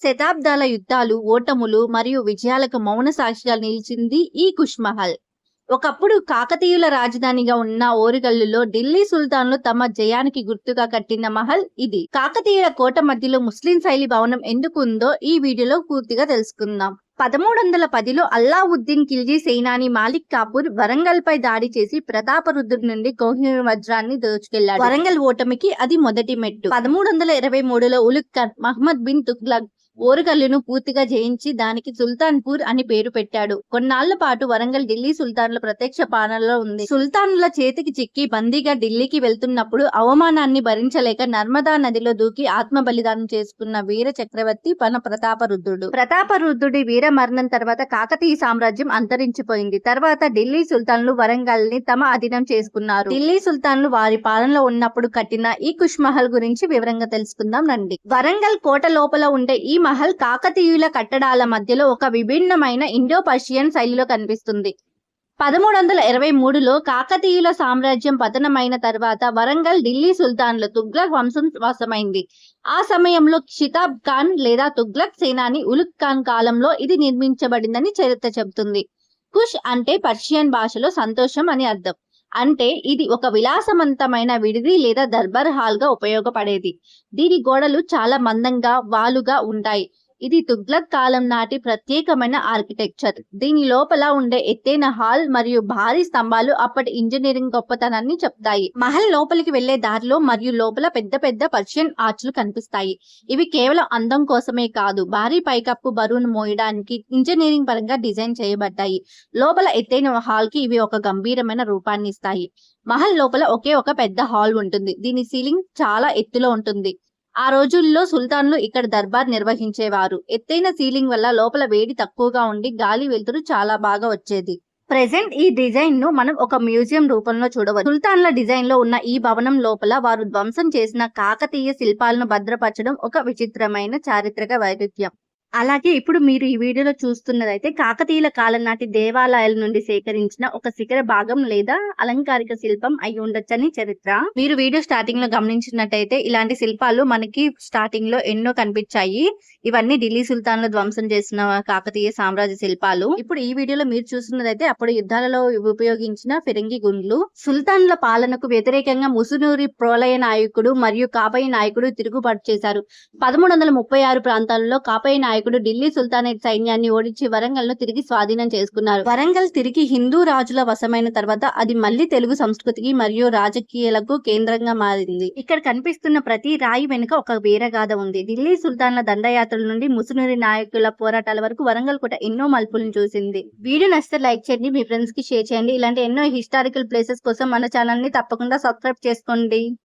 శతాబ్దాల యుద్ధాలు, ఓటములు మరియు విజయాలకు మౌన సాక్షిగా నిలిచింది ఈ కుష్ మహల్. ఒకప్పుడు కాకతీయుల రాజధానిగా ఉన్న ఓరుగల్లులో ఢిల్లీ సుల్తాన్లు తమ జయానికి గుర్తుగా కట్టిన మహల్ ఇది. కాకతీయుల కోట మధ్యలో ముస్లిం శైలి భవనం ఎందుకు ఉందో ఈ వీడియోలో పూర్తిగా తెలుసుకుందాం. 1310లో అల్లావుద్దీన్ ఖిల్జీ సేనాని మాలిక్ కాఫూర్ వరంగల్ పై దాడి చేసి ప్రతాపరుద్రుడి నుండి కోహినూర్ వజ్రాన్ని దోచుకెళ్లాడు. వరంగల్ ఓటమికి అది మొదటి మెట్టు. 1323లో ఉలుగ్ ఖాన్ మహ్మద్ బిన్ తుగ్లక్ ఓరుగల్లును పూర్తిగా జయించి దానికి సుల్తాన్పూర్ అని పేరు పెట్టాడు. కొన్నాళ్ల పాటు వరంగల్ ఢిల్లీ సుల్తాన్ల ప్రత్యక్ష పాలనలో ఉంది. సుల్తానుల చేతికి చిక్కి బందీగా ఢిల్లీకి వెళ్తున్నప్పుడు అవమానాన్ని భరించలేక నర్మదా నదిలో దూకి ఆత్మ బలిదానం చేసుకున్న వీర చక్రవర్తి ప్రతాపరుద్రుడు. ప్రతాపరుద్రుడి వీర మరణం తర్వాత కాకతీయ సామ్రాజ్యం అంతరించిపోయింది. తర్వాత ఢిల్లీ సుల్తాన్లు వరంగల్ ని తమ అధీనం చేసుకున్నారు. ఢిల్లీ సుల్తాన్లు వారి పాలనలో ఉన్నప్పుడు కట్టిన ఈ కుష్ మహల్ గురించి వివరంగా తెలుసుకుందాం రండి. వరంగల్ కోట లోపల ఉండే ఈ మహల్ కాకతీయుల కట్టడాల మధ్యలో ఒక విభిన్నమైన ఇండో పర్షియన్ శైలిలో కనిపిస్తుంది. 1323లో కాకతీయుల సామ్రాజ్యం పతనమైన తర్వాత వరంగల్ ఢిల్లీ సుల్తాన్లు తుగ్లక్ వంశం వశమైంది. ఆ సమయంలో షితాబ్ ఖాన్ లేదా తుగ్లక్ సేనాని ఉలుగ్ ఖాన్ కాలంలో ఇది నిర్మించబడిందని చరిత్ర చెబుతుంది. కుష్ అంటే పర్షియన్ భాషలో సంతోషం అని అర్థం. అంటే ఇది ఒక విలాసవంతమైన విడిది లేదా దర్బార్ హాల్ గా ఉపయోగపడేది. దీని గోడలు చాలా మందంగా వాలుగా ఉంటాయి. ఇది తుగ్లక్ కాలం నాటి ప్రత్యేకమైన ఆర్కిటెక్చర్. దీని లోపల ఉండే ఎత్తైన హాల్ మరియు భారీ స్తంభాలు అప్పటి ఇంజనీరింగ్ గొప్పతనాన్ని చెప్తాయి. మహల్ లోపలికి వెళ్లే దారిలో మరియు లోపల పెద్ద పెద్ద పర్షియన్ ఆర్చ్లు కనిపిస్తాయి. ఇవి కేవలం అందం కోసమే కాదు, భారీ పైకప్పు బరువును మోయడానికి ఇంజనీరింగ్ పరంగా డిజైన్ చేయబడ్డాయి. లోపల ఎత్తైన హాల్ కి ఇవి ఒక గంభీరమైన రూపాన్ని ఇస్తాయి. మహల్ లోపల ఒకే ఒక పెద్ద హాల్ ఉంటుంది. దీని సీలింగ్ చాలా ఎత్తులో ఉంటుంది. ఆ రోజుల్లో సుల్తాన్లు ఇక్కడ దర్బార్ నిర్వహించేవారు. ఎత్తైన సీలింగ్ వల్ల లోపల వేడి తక్కువగా ఉండి గాలి వెలుతురు చాలా బాగా వచ్చేది. ప్రెజెంట్ ఈ డిజైన్ ను మనం ఒక మ్యూజియం రూపంలో చూడవచ్చు. సుల్తాన్ల డిజైన్ లో ఉన్న ఈ భవనం లోపల వారు ధ్వంసం చేసిన కాకతీయ శిల్పాలను భద్రపరచడం ఒక విచిత్రమైన చారిత్రక వైరుధ్యం. అలాగే ఇప్పుడు మీరు ఈ వీడియోలో చూస్తున్నదైతే కాకతీయుల కాలం నాటి దేవాలయాల నుండి సేకరించిన ఒక శిఖర భాగం లేదా అలంకారిక శిల్పం అయి ఉండొచ్చని చరిత్ర. మీరు వీడియో స్టార్టింగ్ లో గమనించినట్టయితే ఇలాంటి శిల్పాలు మనకి స్టార్టింగ్ లో ఎన్నో కనిపించాయి. ఇవన్నీ ఢిల్లీ సుల్తాన్లు ధ్వంసం చేసిన కాకతీయ సామ్రాజ్య శిల్పాలు. ఇప్పుడు ఈ వీడియోలో మీరు చూస్తున్నదైతే అప్పుడు యుద్ధాలలో ఉపయోగించిన ఫిరంగి గుండ్లు. సుల్తాన్ల పాలనకు వ్యతిరేకంగా ముసునూరి ప్రోలయ నాయకుడు మరియు కాపయి నాయకుడు తిరుగుబాటు చేశారు. 1336 ప్రాంతాలలో కాపయి నాయకుడు ఢిల్లీ సుల్తానేట్ సైన్యాన్ని ఓడించి వరంగల్ ను తిరిగి స్వాధీనం చేసుకున్నారు. వరంగల్ తిరిగి హిందూ రాజుల వశమైన తర్వాత అది మళ్లీ తెలుగు సంస్కృతికి మరియు రాజకీయాలకు కేంద్రంగా మారింది. ఇక్కడ కనిపిస్తున్న ప్రతి రాయి వెనుక ఒక వీరగాథ ఉంది. ఢిల్లీ సుల్తాన్ల దండయాత్రల నుండి ముసునూరి నాయకుల పోరాటాల వరకు వరంగల్ కోట ఎన్నో మలుపులను చూసింది. వీడియో నచ్చితే లైక్ చేయండి, మీ ఫ్రెండ్స్ కి షేర్ చేయండి. ఇలాంటి ఎన్నో హిస్టారికల్ ప్లేసెస్ కోసం మన ఛానల్ ని తప్పకుండా సబ్స్క్రైబ్ చేసుకోండి.